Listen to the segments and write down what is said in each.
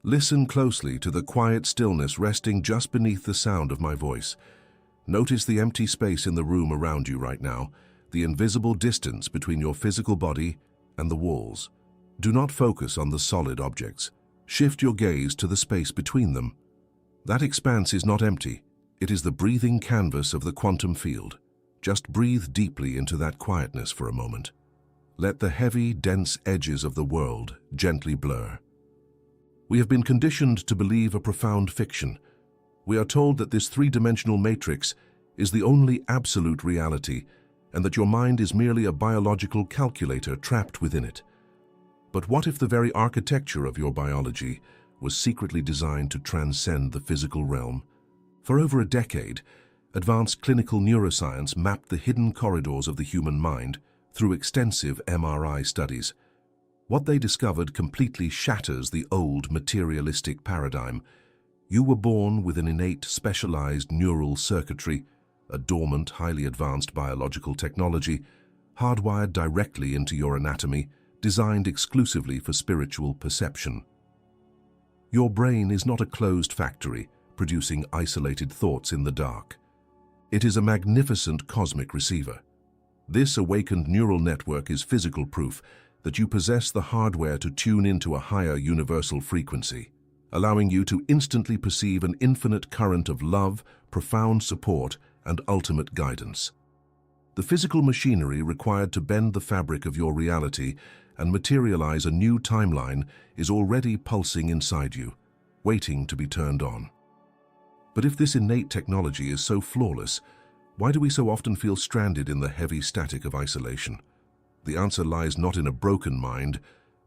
Listen closely to the quiet stillness resting just beneath the sound of my voice. Notice the empty space in the room around you right now, the invisible distance between your physical body and the walls. Do not focus on the solid objects. Shift your gaze to the space between them. That expanse is not empty. It is the breathing canvas of the quantum field. Just breathe deeply into that quietness for a moment. Let the heavy, dense edges of the world gently blur. We have been conditioned to believe a profound fiction. We are told that this three-dimensional matrix is the only absolute reality and that your mind is merely a biological calculator trapped within it. But what if the very architecture of your biology was secretly designed to transcend the physical realm? For over a decade, advanced clinical neuroscience mapped the hidden corridors of the human mind through extensive MRI studies. What they discovered completely shatters the old materialistic paradigm. You were born with an innate, specialized neural circuitry, a dormant, highly advanced biological technology, hardwired directly into your anatomy, designed exclusively for spiritual perception. Your brain is not a closed factory, producing isolated thoughts in the dark. It is a magnificent cosmic receiver. This awakened neural network is physical proof that you possess the hardware to tune into a higher universal frequency, allowing you to instantly perceive an infinite current of love, profound support, and ultimate guidance. The physical machinery required to bend the fabric of your reality and materialize a new timeline is already pulsing inside you, waiting to be turned on. But if this innate technology is so flawless, why do we so often feel stranded in the heavy static of isolation? The answer lies not in a broken mind,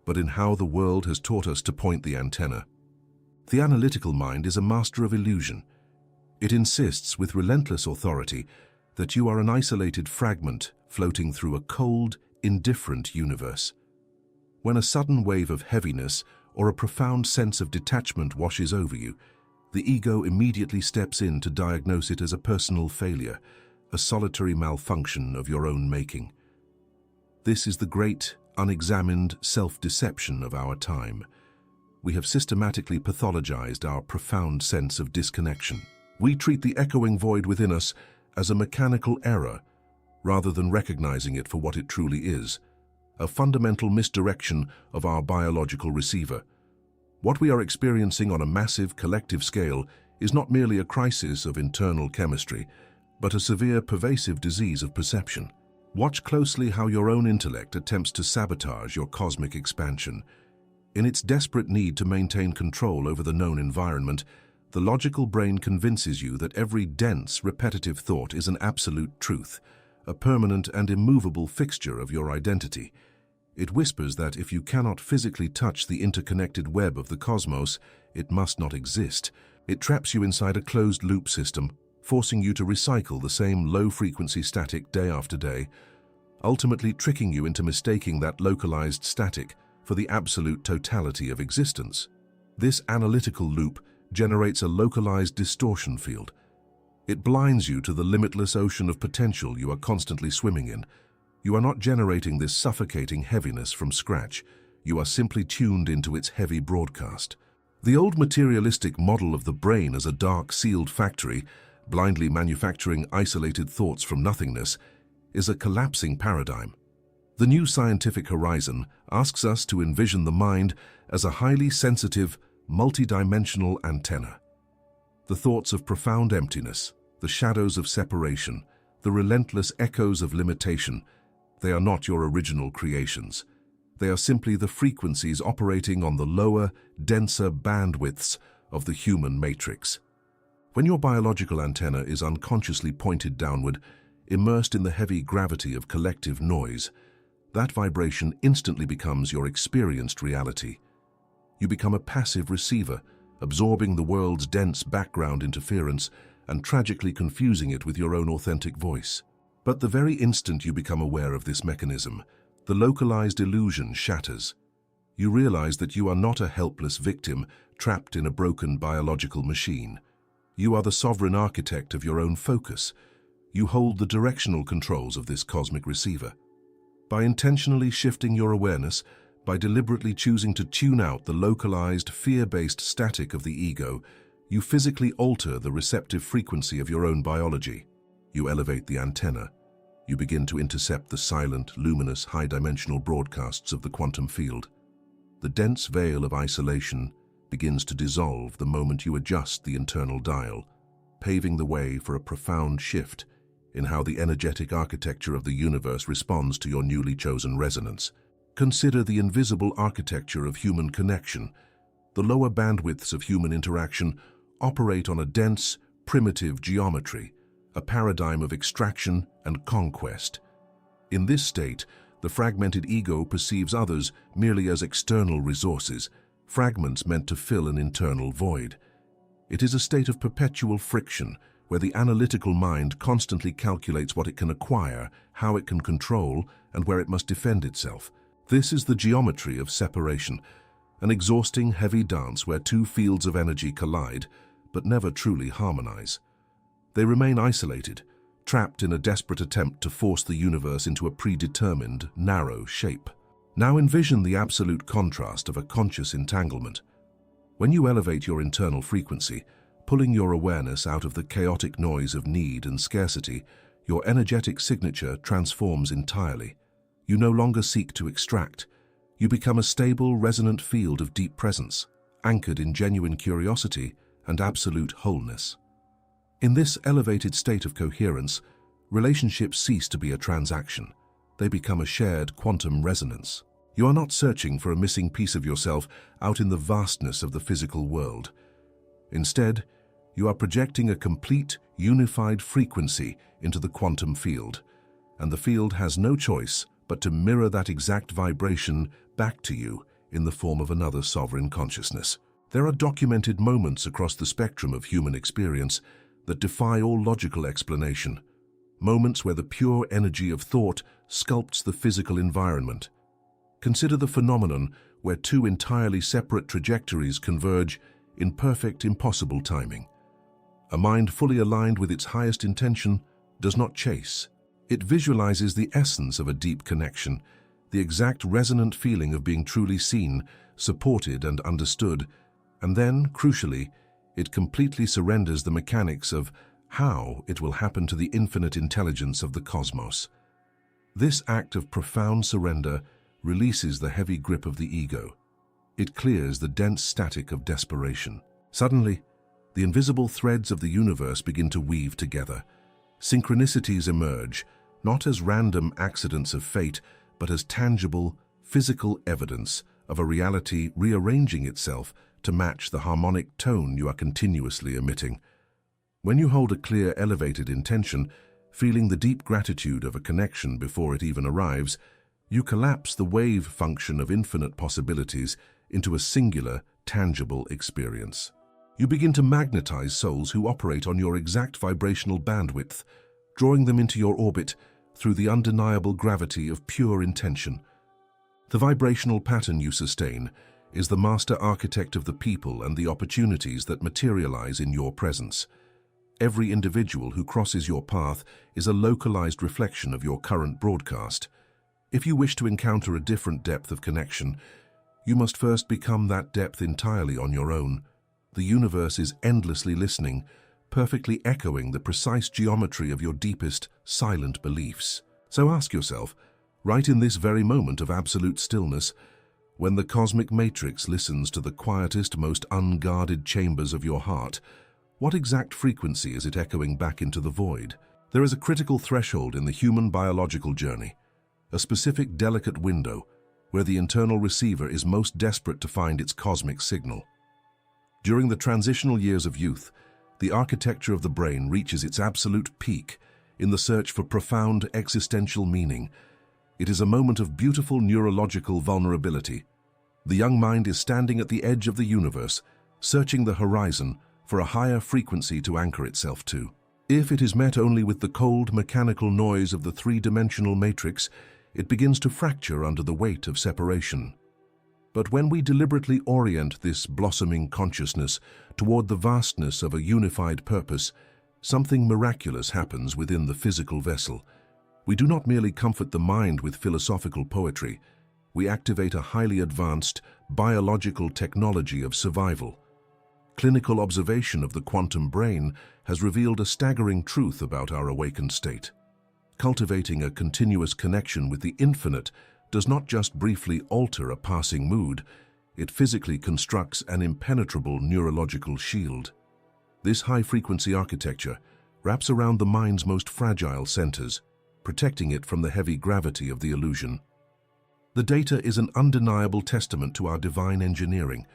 but in how the world has taught us to point the antenna. The analytical mind is a master of illusion. It insists with relentless authority that you are an isolated fragment floating through a cold, indifferent universe. When a sudden wave of heaviness or a profound sense of detachment washes over you, the ego immediately steps in to diagnose it as a personal failure, a solitary malfunction of your own making. This is the great, unexamined self-deception of our time. We have systematically pathologized our profound sense of disconnection. We treat the echoing void within us as a mechanical error, rather than recognizing it for what it truly is, a fundamental misdirection of our biological receiver. What we are experiencing on a massive collective scale is not merely a crisis of internal chemistry, but a severe, pervasive disease of perception. Watch closely how your own intellect attempts to sabotage your cosmic expansion. In its desperate need to maintain control over the known environment, the logical brain convinces you that every dense, repetitive thought is an absolute truth, a permanent and immovable fixture of your identity. It whispers that if you cannot physically touch the interconnected web of the cosmos, it must not exist. It traps you inside a closed-loop system, forcing you to recycle the same low-frequency static day after day, ultimately tricking you into mistaking that localized static for the absolute totality of existence. This analytical loop generates a localized distortion field. It blinds you to the limitless ocean of potential you are constantly swimming in. You are not generating this suffocating heaviness from scratch. You are simply tuned into its heavy broadcast. The old materialistic model of the brain as a dark, sealed factory, blindly manufacturing isolated thoughts from nothingness, is a collapsing paradigm. The new scientific horizon asks us to envision the mind as a highly sensitive, multidimensional antenna. The thoughts of profound emptiness, the shadows of separation, the relentless echoes of limitation, they are not your original creations. They are simply the frequencies operating on the lower, denser bandwidths of the human matrix. When your biological antenna is unconsciously pointed downward, immersed in the heavy gravity of collective noise, that vibration instantly becomes your experienced reality. You become a passive receiver, absorbing the world's dense background interference and tragically confusing it with your own authentic voice. But the very instant you become aware of this mechanism, the localized illusion shatters. You realize that you are not a helpless victim trapped in a broken biological machine. You are the sovereign architect of your own focus. You hold the directional controls of this cosmic receiver. By intentionally shifting your awareness By deliberately choosing to tune out the localized, fear-based static of the ego, you physically alter the receptive frequency of your own biology. You elevate the antenna. You begin to intercept the silent, luminous, high-dimensional broadcasts of the quantum field. The dense veil of isolation begins to dissolve the moment you adjust the internal dial, paving the way for a profound shift in how the energetic architecture of the universe responds to your newly chosen resonance. Consider the invisible architecture of human connection. The lower bandwidths of human interaction operate on a dense, primitive geometry, a paradigm of extraction and conquest. In this state, the fragmented ego perceives others merely as external resources, fragments meant to fill an internal void. It is a state of perpetual friction, where the analytical mind constantly calculates what it can acquire, how it can control, and where it must defend itself. This is the geometry of separation, an exhausting, heavy dance where two fields of energy collide, but never truly harmonize. They remain isolated, trapped in a desperate attempt to force the universe into a predetermined, narrow shape. Now envision the absolute contrast of a conscious entanglement. When you elevate your internal frequency, pulling your awareness out of the chaotic noise of need and scarcity, your energetic signature transforms entirely. You no longer seek to extract. You become a stable, resonant field of deep presence, anchored in genuine curiosity and absolute wholeness. In this elevated state of coherence, relationships cease to be a transaction. They become a shared quantum resonance. You are not searching for a missing piece of yourself out in the vastness of the physical world. Instead, you are projecting a complete, unified frequency into the quantum field, and the field has no choice but to mirror that exact vibration back to you in the form of another sovereign consciousness. There are documented moments across the spectrum of human experience that defy all logical explanation, moments where the pure energy of thought sculpts the physical environment. Consider the phenomenon where two entirely separate trajectories converge in perfect, impossible timing. A mind fully aligned with its highest intention does not chase. It visualizes the essence of a deep connection, the exact resonant feeling of being truly seen, supported, and understood, and then, crucially, it completely surrenders the mechanics of how it will happen to the infinite intelligence of the cosmos. This act of profound surrender releases the heavy grip of the ego. It clears the dense static of desperation. Suddenly, the invisible threads of the universe begin to weave together. Synchronicities emerge, not as random accidents of fate, but as tangible, physical evidence of a reality rearranging itself to match the harmonic tone you are continuously emitting. When you hold a clear, elevated intention, feeling the deep gratitude of a connection before it even arrives, you collapse the wave function of infinite possibilities into a singular, tangible experience. You begin to magnetize souls who operate on your exact vibrational bandwidth, drawing them into your orbit through the undeniable gravity of pure intention. The vibrational pattern you sustain is the master architect of the people and the opportunities that materialize in your presence. Every individual who crosses your path is a localized reflection of your current broadcast. If you wish to encounter a different depth of connection, you must first become that depth entirely on your own. The universe is endlessly listening, perfectly echoing the precise geometry of your deepest, silent beliefs. So ask yourself, right in this very moment of absolute stillness, when the cosmic matrix listens to the quietest, most unguarded chambers of your heart, what exact frequency is it echoing back into the void? There is a critical threshold in the human biological journey, a specific delicate window where the internal receiver is most desperate to find its cosmic signal. During the transitional years of youth, the architecture of the brain reaches its absolute peak in the search for profound existential meaning. It is a moment of beautiful neurological vulnerability. The young mind is standing at the edge of the universe, searching the horizon for a higher frequency to anchor itself to. If it is met only with the cold, mechanical noise of the three-dimensional matrix, it begins to fracture under the weight of separation. But when we deliberately orient this blossoming consciousness toward the vastness of a unified purpose, something miraculous happens within the physical vessel. We do not merely comfort the mind with philosophical poetry. we activate a highly advanced biological technology of survival. Clinical observation of the quantum brain has revealed a staggering truth about our awakened state. Cultivating a continuous connection with the infinite does not just briefly alter a passing mood, it physically constructs an impenetrable neurological shield. This high-frequency architecture wraps around the mind's most fragile centers, protecting it from the heavy gravity of the illusion. The data is an undeniable testament to our divine engineering.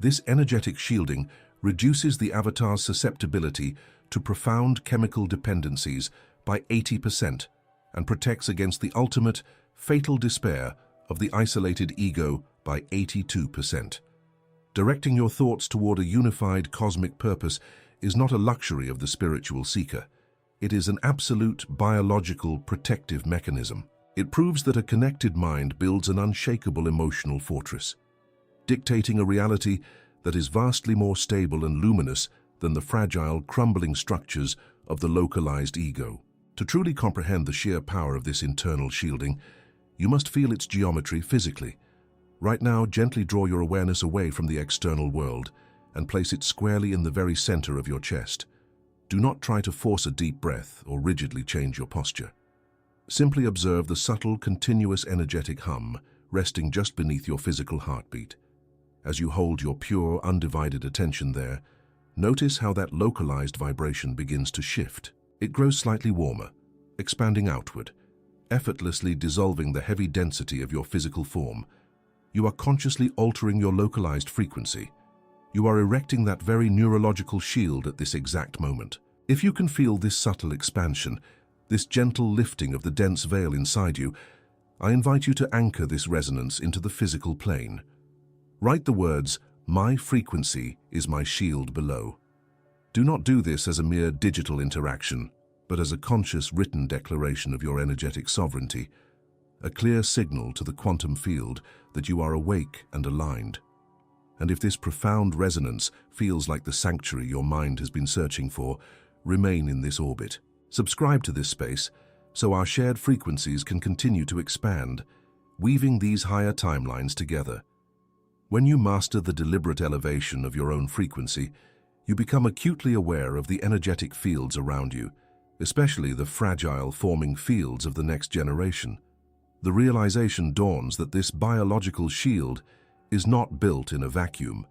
This energetic shielding reduces the avatar's susceptibility to profound chemical dependencies by 80% and protects against the ultimate, fatal despair of the isolated ego by 82%. Directing your thoughts toward a unified cosmic purpose is not a luxury of the spiritual seeker. It is an absolute biological protective mechanism. It proves that a connected mind builds an unshakable emotional fortress, dictating a reality that is vastly more stable and luminous than the fragile, crumbling structures of the localized ego. To truly comprehend the sheer power of this internal shielding, you must feel its geometry physically. Right now, gently draw your awareness away from the external world and place it squarely in the very center of your chest. Do not try to force a deep breath or rigidly change your posture. Simply observe the subtle, continuous energetic hum resting just beneath your physical heartbeat. As you hold your pure, undivided attention there, notice how that localized vibration begins to shift. It grows slightly warmer, expanding outward, effortlessly dissolving the heavy density of your physical form. You are consciously altering your localized frequency. You are erecting that very neurological shield at this exact moment. If you can feel this subtle expansion, this gentle lifting of the dense veil inside you, I invite you to anchor this resonance into the physical plane. Write the words, "My frequency is my shield below." Do not do this as a mere digital interaction, but as a conscious written declaration of your energetic sovereignty, a clear signal to the quantum field that you are awake and aligned. And if this profound resonance feels like the sanctuary your mind has been searching for, remain in this orbit. Subscribe to this space so our shared frequencies can continue to expand, weaving these higher timelines together. When you master the deliberate elevation of your own frequency, you become acutely aware of the energetic fields around you, especially the fragile forming fields of the next generation. The realization dawns that this biological shield is not built in a vacuum.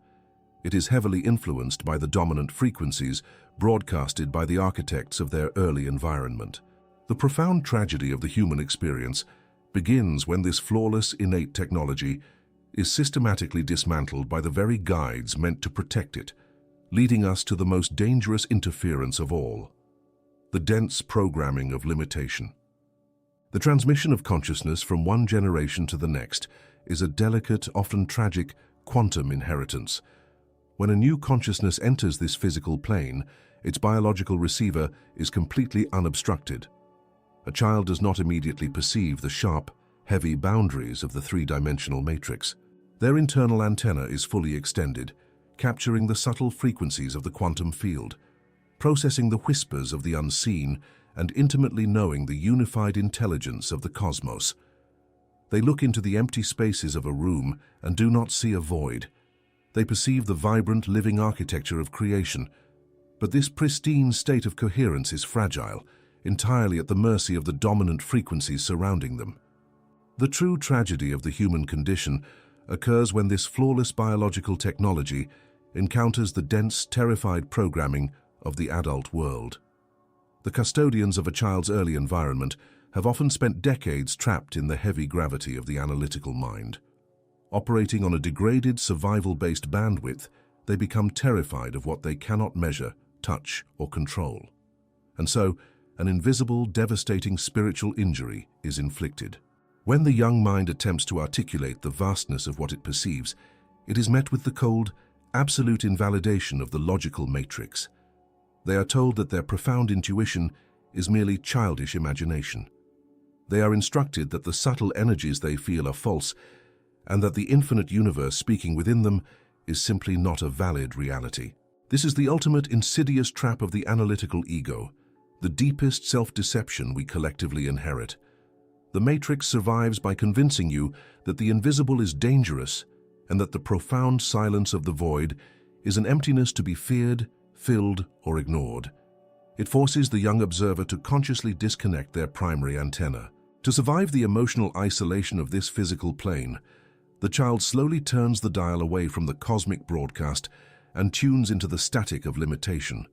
It is heavily influenced by the dominant frequencies broadcasted by the architects of their early environment. The profound tragedy of the human experience begins when this flawless innate technology is systematically dismantled by the very guides meant to protect it, leading us to the most dangerous interference of all, the dense programming of limitation. The transmission of consciousness from one generation to the next is a delicate, often tragic, quantum inheritance. When a new consciousness enters this physical plane, its biological receiver is completely unobstructed. A child does not immediately perceive the sharp, heavy boundaries of the three-dimensional matrix. Their internal antenna is fully extended, capturing the subtle frequencies of the quantum field, processing the whispers of the unseen, and intimately knowing the unified intelligence of the cosmos. They look into the empty spaces of a room and do not see a void. They perceive the vibrant, living architecture of creation. But this pristine state of coherence is fragile, entirely at the mercy of the dominant frequencies surrounding them. The true tragedy of the human condition occurs when this flawless biological technology encounters the dense, terrified programming of the adult world. The custodians of a child's early environment have often spent decades trapped in the heavy gravity of the analytical mind. Operating on a degraded, survival-based bandwidth, they become terrified of what they cannot measure, touch, or control. And so, an invisible, devastating spiritual injury is inflicted. When the young mind attempts to articulate the vastness of what it perceives, it is met with the cold, absolute invalidation of the logical matrix. They are told that their profound intuition is merely childish imagination. They are instructed that the subtle energies they feel are false, and that the infinite universe speaking within them is simply not a valid reality. This is the ultimate insidious trap of the analytical ego, the deepest self-deception we collectively inherit. The matrix survives by convincing you that the invisible is dangerous and that the profound silence of the void is an emptiness to be feared, filled, or ignored. It forces the young observer to consciously disconnect their primary antenna. To survive the emotional isolation of this physical plane, the child slowly turns the dial away from the cosmic broadcast and tunes into the static of limitation.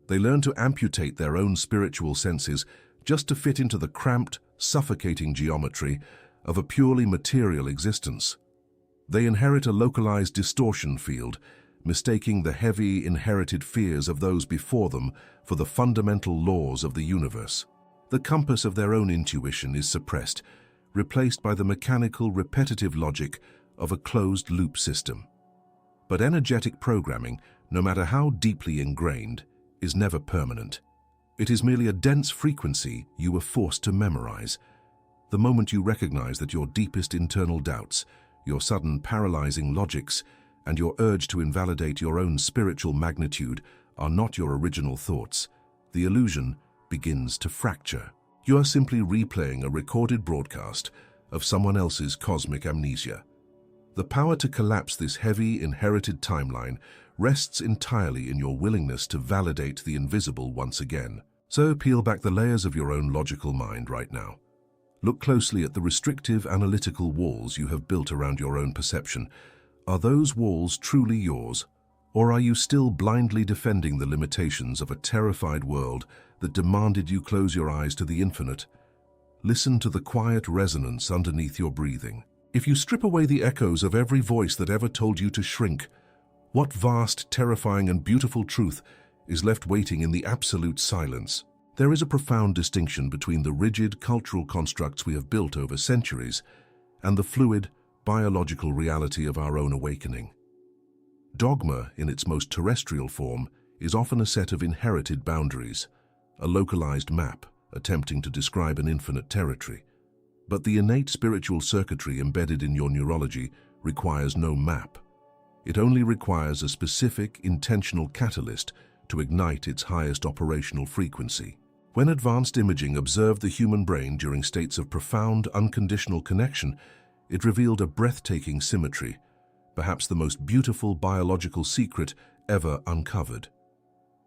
They learn to amputate their own spiritual senses just to fit into the cramped, suffocating geometry of a purely material existence. They inherit a localized distortion field, mistaking the heavy, inherited fears of those before them for the fundamental laws of the universe. The compass of their own intuition is suppressed, replaced by the mechanical, repetitive logic of a closed-loop system. But energetic programming, no matter how deeply ingrained, is never permanent. It is merely a dense frequency you were forced to memorize. The moment you recognize that your deepest internal doubts, your sudden paralyzing logics, and your urge to invalidate your own spiritual magnitude are not your original thoughts, the illusion begins to fracture. You are simply replaying a recorded broadcast of someone else's cosmic amnesia. The power to collapse this heavy, inherited timeline rests entirely in your willingness to validate the invisible once again. So peel back the layers of your own logical mind right now. Look closely at the restrictive, analytical walls you have built around your own perception. Are those walls truly yours, or are you still blindly defending the limitations of a terrified world that demanded you close your eyes to the infinite? Listen to the quiet resonance underneath your breathing. If you strip away the echoes of every voice that ever told you to shrink, what vast, terrifying, and beautiful truth is left waiting in the absolute silence? There is a profound distinction between the rigid cultural constructs we have built over centuries and the fluid, biological reality of our own awakening. Dogma, in its most terrestrial form, is often a set of inherited boundaries, a localized map attempting to describe an infinite territory. But the innate spiritual circuitry embedded in your neurology requires no map. It only requires a specific, intentional catalyst to ignite its highest operational frequency. When advanced imaging observed the human brain during states of profound, unconditional connection, it revealed a breathtaking symmetry, perhaps the most beautiful biological secret ever uncovered.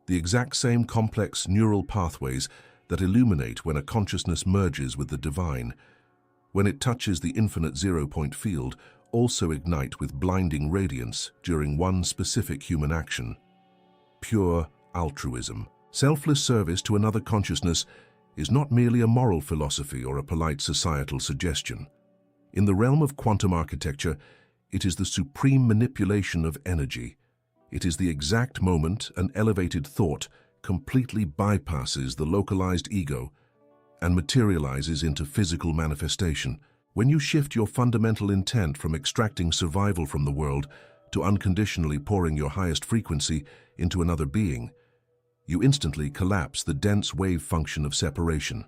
The exact same complex neural pathways that illuminate when a consciousness merges with the divine, when it touches the infinite zero-point field, also ignite with blinding radiance during one specific human action. Pure altruism. Selfless service to another consciousness is not merely a moral philosophy or a polite societal suggestion. In the realm of quantum architecture, it is the supreme manipulation of energy. It is the exact moment an elevated thought completely bypasses the localized ego and materializes into physical manifestation. When you shift your fundamental intent from extracting survival from the world to unconditionally pouring your highest frequency into another being, you instantly collapse the dense wave function of separation.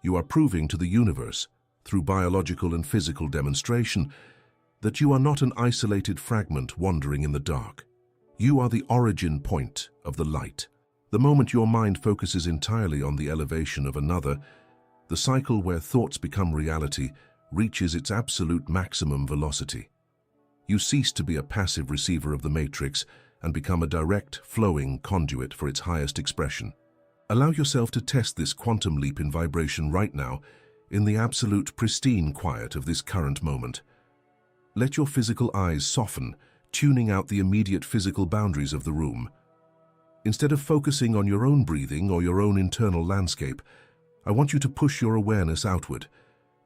You are proving to the universe, through biological and physical demonstration, that you are not an isolated fragment wandering in the dark. You are the origin point of the light. The moment your mind focuses entirely on the elevation of another, the cycle where thoughts become reality reaches its absolute maximum velocity. You cease to be a passive receiver of the matrix and become a direct, flowing conduit for its highest expression. Allow yourself to test this quantum leap in vibration right now in the absolute pristine quiet of this current moment. Let your physical eyes soften, tuning out the immediate physical boundaries of the room. Instead of focusing on your own breathing or your own internal landscape, I want you to push your awareness outward.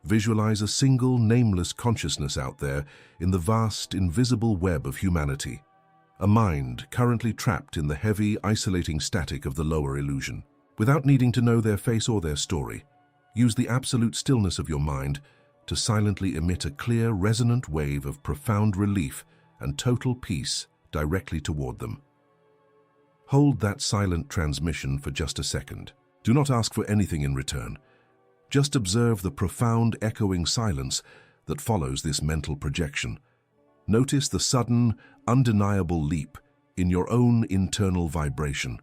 Visualize a single, nameless consciousness out there in the vast, invisible web of humanity. A mind currently trapped in the heavy, isolating static of the lower illusion. Without needing to know their face or their story, use the absolute stillness of your mind to silently emit a clear, resonant wave of profound relief and total peace directly toward them. Hold that silent transmission for just a second. Do not ask for anything in return. Just observe the profound, echoing silence that follows this mental projection. Notice the sudden, undeniable leap in your own internal vibration.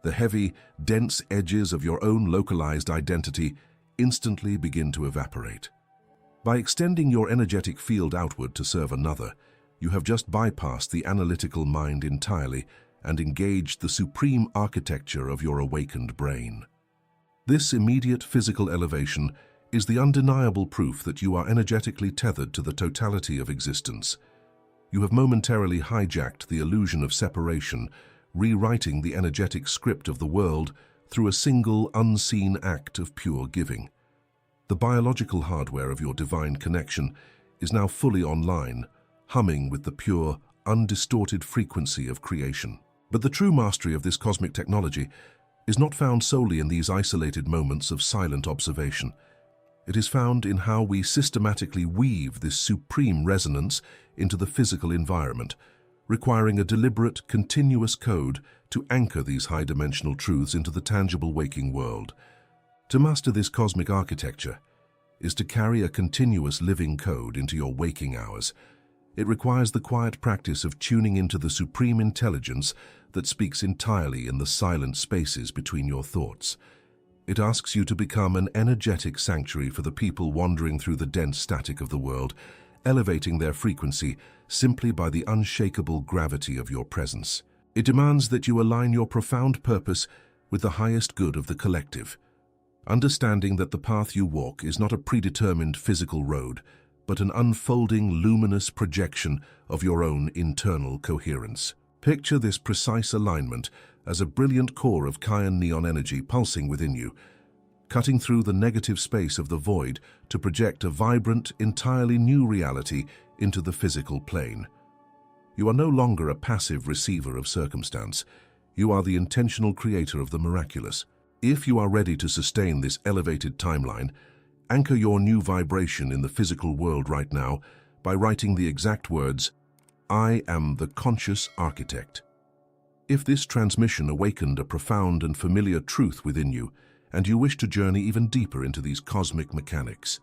The heavy, dense edges of your own localized identity instantly begin to evaporate. By extending your energetic field outward to serve another, you have just bypassed the analytical mind entirely and engaged the supreme architecture of your awakened brain. This immediate physical elevation is the undeniable proof that you are energetically tethered to the totality of existence. You have momentarily hijacked the illusion of separation, rewriting the energetic script of the world through a single, unseen act of pure giving. The biological hardware of your divine connection is now fully online, humming with the pure, undistorted frequency of creation. But the true mastery of this cosmic technology is not found solely in these isolated moments of silent observation. It is found in how we systematically weave this supreme resonance into the physical environment, requiring a deliberate, continuous code to anchor these high-dimensional truths into the tangible waking world. To master this cosmic architecture is to carry a continuous living code into your waking hours. It requires the quiet practice of tuning into the supreme intelligence that speaks entirely in the silent spaces between your thoughts. It asks you to become an energetic sanctuary for the people wandering through the dense static of the world, elevating their frequency simply by the unshakable gravity of your presence. It demands that you align your profound purpose with the highest good of the collective, understanding that the path you walk is not a predetermined physical road, but an unfolding luminous projection of your own internal coherence. Picture this precise alignment as a brilliant core of Chian neon energy pulsing within you, cutting through the negative space of the void to project a vibrant, entirely new reality into the physical plane. You are no longer a passive receiver of circumstance. You are the intentional creator of the miraculous. If you are ready to sustain this elevated timeline, anchor your new vibration in the physical world right now by writing the exact words, "I am the conscious architect." If this transmission awakened a profound and familiar truth within you, and you wish to journey even deeper into these cosmic mechanics,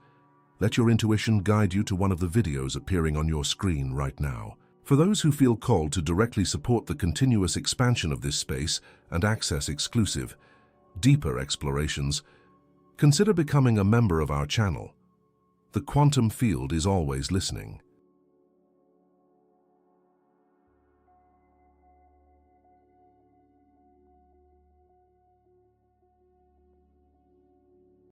let your intuition guide you to one of the videos appearing on your screen right now. For those who feel called to directly support the continuous expansion of this space and access exclusive, deeper explorations, consider becoming a member of our channel. The quantum field is always listening.